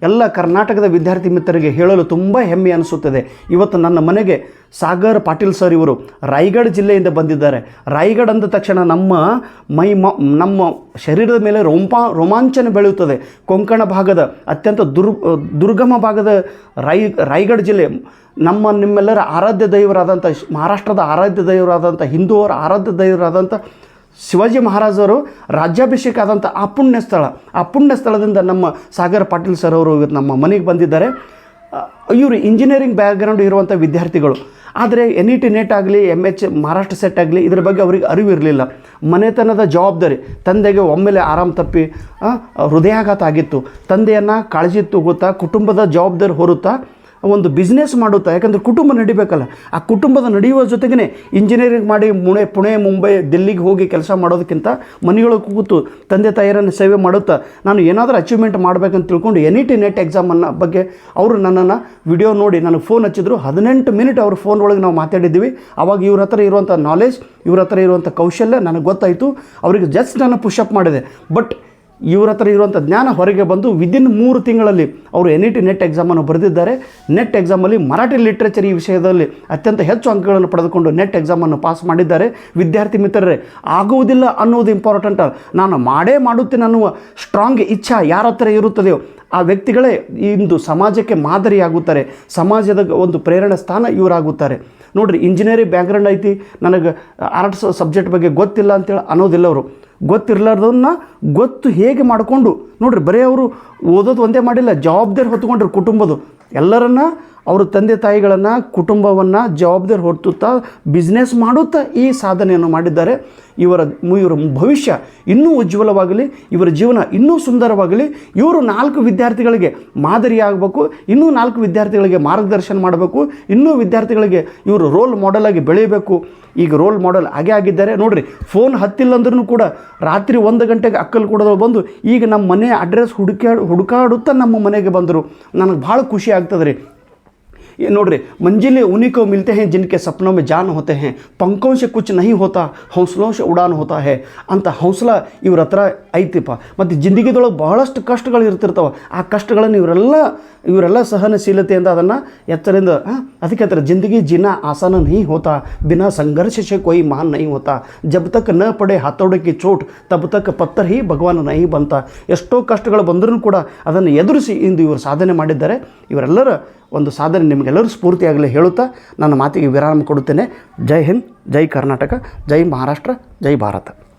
ಎಲ್ಲ ಕರ್ನಾಟಕದ ವಿದ್ಯಾರ್ಥಿ ಮಿತ್ರರಿಗೆ ಹೇಳಲು ತುಂಬ ಹೆಮ್ಮೆ ಅನಿಸುತ್ತದೆ. ಇವತ್ತು ನನ್ನ ಮನೆಗೆ ಸಾಗರ್ ಪಾಟೀಲ್ ಸರ್ ಇವರು ರಾಯಗಢ ಜಿಲ್ಲೆಯಿಂದ ಬಂದಿದ್ದಾರೆ. ರಾಯಗಢ ಅಂದ ತಕ್ಷಣ ನಮ್ಮ ಶರೀರದ ಮೇಲೆ ರೋಮಾಂಚನ ಬೆಳೆಯುತ್ತದೆ. ಕೊಂಕಣ ಭಾಗದ ಅತ್ಯಂತ ದುರ್ಗಮ ಭಾಗದ ರಾಯಗಢ ಜಿಲ್ಲೆ ನಿಮ್ಮೆಲ್ಲರ ಆರಾಧ್ಯ ದೈವರಾದಂಥ, ಮಹಾರಾಷ್ಟ್ರದ ಆರಾಧ್ಯ ದೈವರಾದಂಥ, ಹಿಂದೂವರ ಆರಾಧ್ಯ ದೈವರಾದಂಥ ಶಿವಾಜಿ ಮಹಾರಾಜರು ರಾಜ್ಯಾಭಿಷೇಕ ಆದಂಥ ಆ ಪುಣ್ಯ ಸ್ಥಳದಿಂದ ನಮ್ಮ ಸಾಗರ್ ಪಾಟೀಲ್ ಸರ್ ಅವರು ಇವತ್ತು ನಮ್ಮ ಮನೆಗೆ ಬಂದಿದ್ದಾರೆ. ಇವರು ಇಂಜಿನಿಯರಿಂಗ್ ಬ್ಯಾಕ್ಗ್ರೌಂಡ್ ಇರುವಂಥ ವಿದ್ಯಾರ್ಥಿಗಳು. ಆದರೆ NET ನೆಟ್ ಆಗಲಿ MH ಮಹಾರಾಷ್ಟ್ರ ಸೆಟ್ ಆಗಲಿ ಇದರ ಬಗ್ಗೆ ಅವರಿಗೆ ಅರಿವು ಇರಲಿಲ್ಲ. ಮನೆತನದ ಜವಾಬ್ದಾರಿ, ತಂದೆಗೆ ಒಮ್ಮೆಲೆ ಆರಾಮ್ ತಪ್ಪಿ ಹೃದಯಾಘಾತ ಆಗಿತ್ತು. ತಂದೆಯನ್ನು ಕಾಳಜಿ ತಗೋತಾ ಕುಟುಂಬದ ಜವಾಬ್ದಾರಿ ಹೊರುತ್ತಾ ಒಂದು ಬಿಸ್ನೆಸ್ ಮಾಡುತ್ತಾ, ಯಾಕಂದರೆ ಕುಟುಂಬ ನಡಿಬೇಕಲ್ಲ, ಆ ಕುಟುಂಬದ ನಡೆಯುವ ಜೊತೆಗೇ ಇಂಜಿನಿಯರಿಂಗ್ ಮಾಡಿ ಪುಣೆ ಮುಂಬೈ ದಿಲ್ಲಿಗೆ ಹೋಗಿ ಕೆಲಸ ಮಾಡೋದಕ್ಕಿಂತ ಮನೆಯೊಳಗೆ ಕೂತು ತಂದೆ ತಾಯಿಯರನ್ನು ಸೇವೆ ಮಾಡುತ್ತಾ ನಾನು ಏನಾದರೂ ಅಚೀವ್ಮೆಂಟ್ ಮಾಡಬೇಕಂತ ತಿಳ್ಕೊಂಡು NET ನೆಟ್ ಎಕ್ಸಾಮನ್ನು ಬಗ್ಗೆ ಅವರು ನನ್ನನ್ನು ವಿಡಿಯೋ ನೋಡಿ ನನಗೆ ಫೋನ್ ಹಚ್ಚಿದ್ರು. 18 ಮಿನಿಟ್ ಅವ್ರ ಫೋನ್ ಒಳಗೆ ನಾವು ಮಾತಾಡಿದ್ದೀವಿ. ಆವಾಗ ಇವ್ರ ಹತ್ರ ಇರುವಂಥ ನಾಲೆಜ್, ಇವ್ರ ಹತ್ರ ಇರುವಂಥ ಕೌಶಲ್ಯ ನನಗೆ ಗೊತ್ತಾಯಿತು. ಅವರಿಗೆ ಜಸ್ಟ್ ನಾನು ಪುಷಪ್ ಮಾಡಿದೆ. ಬಟ್ ಇವ್ರ ಹತ್ರ ಇರುವಂಥ ಜ್ಞಾನ ಹೊರಗೆ ಬಂದು ವಿದಿನ್ 3 ತಿಂಗಳಲ್ಲಿ ಅವರು NET ನೆಟ್ ಎಕ್ಸಾಮನ್ನು ಬರೆದಿದ್ದಾರೆ. ನೆಟ್ ಎಕ್ಸಾಮಲ್ಲಿ ಮರಾಠಿ ಲಿಟ್ರೇಚರ್ ಈ ವಿಷಯದಲ್ಲಿ ಅತ್ಯಂತ ಹೆಚ್ಚು ಅಂಕಗಳನ್ನು ಪಡೆದುಕೊಂಡು ನೆಟ್ ಎಕ್ಸಾಮನ್ನು ಪಾಸ್ ಮಾಡಿದ್ದಾರೆ. ವಿದ್ಯಾರ್ಥಿ ಮಿತ್ರರೇ, ಆಗುವುದಿಲ್ಲ ಅನ್ನೋದು ಇಂಪಾರ್ಟೆಂಟ್, ನಾನು ಮಾಡುತ್ತೇನೆ ಅನ್ನುವ ಸ್ಟ್ರಾಂಗ್ ಇಚ್ಛಾ ಯಾರ ಹತ್ರ ಇರುತ್ತದೆಯೋ ಆ ವ್ಯಕ್ತಿಗಳೇ ಇಂದು ಸಮಾಜಕ್ಕೆ ಮಾದರಿಯಾಗುತ್ತಾರೆ. ಸಮಾಜದ ಒಂದು ಪ್ರೇರಣೆ ಸ್ಥಾನ ಇವರಾಗುತ್ತಾರೆ. ನೋಡಿರಿ, ಇಂಜಿನಿಯರಿಂಗ್ ಬ್ಯಾಕ್ಗ್ರೌಂಡ್ ಐತಿ, ನನಗೆ ಆರ್ಟ್ಸ್ ಸಬ್ಜೆಕ್ಟ್ ಬಗ್ಗೆ ಗೊತ್ತಿಲ್ಲ ಅಂತೇಳಿ ಅನ್ನೋದಿಲ್ಲ. ಅವರು ಗೊತ್ತಿರಲಾರ್ದನ್ನ ಗೊತ್ತು ಹೇಗೆ ಮಾಡಿಕೊಂಡು ನೋಡಿರಿ, ಬರೀ ಅವರು ಓದೋದು ಒಂದೇ ಮಾಡಿಲ್ಲ, ಜವಾಬ್ದಾರಿ ಹೊತ್ಕೊಂಡ್ರು ಕುಟುಂಬದ ಎಲ್ಲರನ್ನ, ಅವರು ತಂದೆ ತಾಯಿಗಳನ್ನು, ಕುಟುಂಬವನ್ನು ಜವಾಬ್ದಾರಿ ಹೊತ್ತುತ್ತಾ ಬಿಸ್ನೆಸ್ ಮಾಡುತ್ತಾ ಈ ಸಾಧನೆಯನ್ನು ಮಾಡಿದ್ದಾರೆ. ಇವರ ಭವಿಷ್ಯ ಇನ್ನೂ ಉಜ್ವಲವಾಗಲಿ, ಇವರ ಜೀವನ ಇನ್ನೂ ಸುಂದರವಾಗಲಿ. ಇವರು 4 ವಿದ್ಯಾರ್ಥಿಗಳಿಗೆ ಮಾದರಿಯಾಗಬೇಕು, ಇನ್ನೂ 4 ವಿದ್ಯಾರ್ಥಿಗಳಿಗೆ ಮಾರ್ಗದರ್ಶನ ಮಾಡಬೇಕು, ಇನ್ನೂ ವಿದ್ಯಾರ್ಥಿಗಳಿಗೆ ಇವರು ರೋಲ್ ಮಾಡೆಲಾಗಿ ಬೆಳೆಯಬೇಕು. ಈಗ ರೋಲ್ ಮಾಡೆಲ್ ಆಗೇ ಆಗಿದ್ದಾರೆ. ನೋಡಿರಿ, ಫೋನ್ ಹತ್ತಿಲ್ಲ ಅಂದ್ರೂ ಕೂಡ ರಾತ್ರಿ 1 ಗಂಟೆಗೆ ಅಕ್ಕಲು ಕೂಡ ಬಂದು ಈಗ ನಮ್ಮ ಮನೆ ಅಡ್ರೆಸ್ ಹುಡುಕಾಡುತ್ತಾ ನಮ್ಮ ಮನೆಗೆ ಬಂದರು. ನನಗೆ ಭಾಳ ಖುಷಿ ಆಗ್ತದೆ ರೀ. नोड्री मंजिलें उन्हीं को मिलते हैं जिनके सपनों में जान होते हैं, पंखों से कुछ नहीं होता हौसलों से उड़ान होता है ಅಂತ ಹೌಸಲ ಇವ್ರ ಹತ್ರ ಐತಿಪ್ಪ. ಮತ್ತು ಜಿಂದಗಿದೊಳಗೆ ಬಹಳಷ್ಟು ಕಷ್ಟಗಳು ಇರ್ತಿರ್ತಾವೆ. ಆ ಕಷ್ಟಗಳನ್ನು ಇವರೆಲ್ಲ ಸಹನಶೀಲತೆಯಿಂದ ಅದನ್ನು ಎಚ್ಚರಿಂದ ಅದಕ್ಕೆ ಹೇಳ್ತಾರೆ, ಜಿಂದಗಿ ಜೀನಾ ಆಸಾನ नहीं होता बिना संघर्ष से कोई महान नहीं होता, जब तक न पड़े हाथोड़े की चोट तब तक पत्थर ही भगवान नहीं बनता. ಎಷ್ಟೋ ಕಷ್ಟಗಳು ಬಂದರೂ ಕೂಡ ಅದನ್ನು ಎದುರಿಸಿ ಇಂದು ಇವರು ಸಾಧನೆ ಮಾಡಿದ್ದಾರೆ. ಇವರೆಲ್ಲರ ಒಂದು ಸಾಧನೆ ನಿಮಗೆಲ್ಲರೂ ಸ್ಫೂರ್ತಿಯಾಗಲಿ ಹೇಳುತ್ತಾ ನನ್ನ ಮಾತಿಗೆ ವಿರಾಮ ಕೊಡುತ್ತೇನೆ. ಜೈ ಹಿಂದ್, ಜೈ ಕರ್ನಾಟಕ, ಜೈ ಮಹಾರಾಷ್ಟ್ರ, ಜೈ ಭಾರತ.